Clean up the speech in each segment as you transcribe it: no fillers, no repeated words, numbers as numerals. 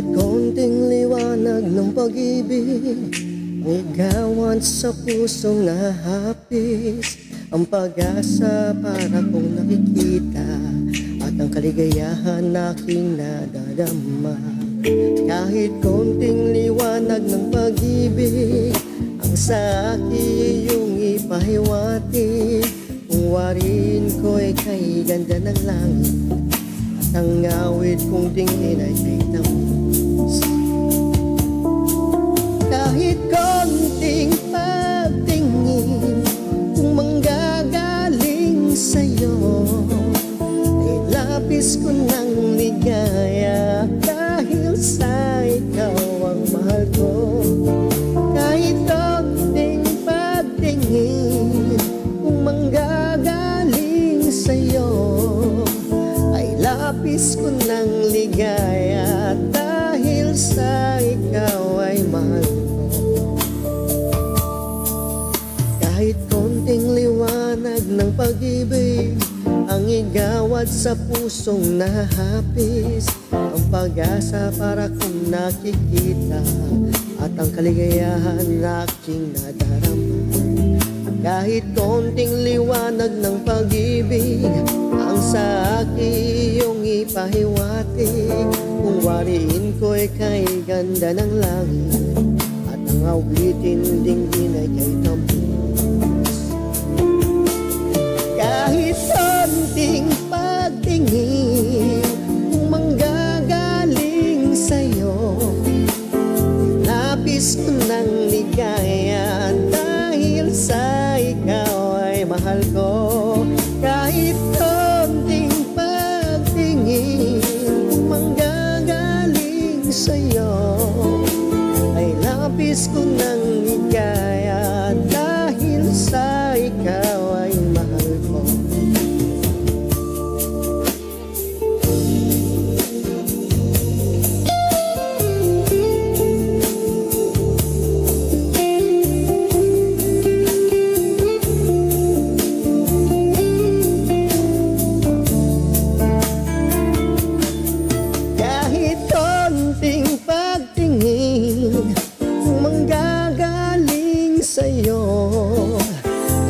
Kahit konting liwanag ng pag-ibig ligawan sa pusong nahapis, ang pag-asa para kong nakikita at ang kaligayahan aking nadarama. Kahit konting liwanag ng pag-ibig ang sa akin iyong ipahiwati, kung warin ko'y kay ganda ng langit at ang awit kong tingin ay kay tamis. Kahit konting pagtingin kung manggagaling sa'yo, ay labis ko ng ligaya dahil sa ikaw ang mahal ko. Kahit konting pagtingin kung manggagaling sa'yo, ay labis ko ng ligaya dahil sa ikaw ay mahal ko. Kahit konting liwanag ng pag-ibig ang igawad sa pusong nahapis, ang pag-asa para kong nakikita at ang kaligayahan aking nadarama. Kahit konting liwanag ng pag-ibig ang sa akin iyong ipahiwati, kung wariin ko'y kay ganda ng langit at ang awitin dinggin ay kay tamis. Kahit konting pagtingin kung manggagaling sa'yo, labis ko ng ligaya dahil sa ikaw ay mahal ko. Kahit konting pagtingin kung manggagaling sa'yo, ay labis ko ng ligaya dahil sa ikaw ay mahal ko. Kahit konting pagtingin kung manggagaling sa'yo,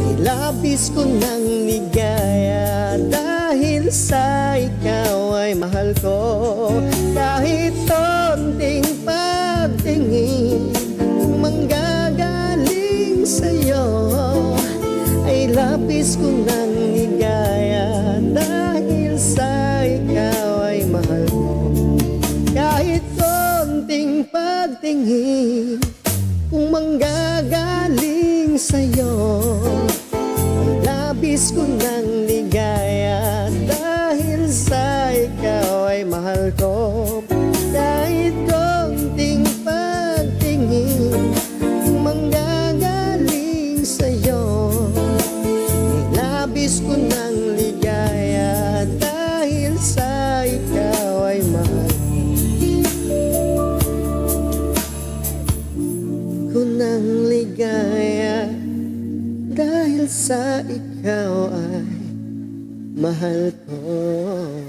ay labis ko ng ligaya dahil sa ikaw ay mahal ko. Kahit konting pagtingin kung manggagaling sa'yo, ay labis ko ng ligaya dahil sa ikaw ay mahal ko. Kahit konting pagtingin kung manggagaling sa'yo, ay labis ko ng ligaya dahil sa ikaw ay mahal ko. Kahit konting pagtingin kung manggagaling sa'yo, ay labis ko ng ligaya dahil sa ikaw ay mahal ko ng ligaya dahil sa ikaw ay mahal ko.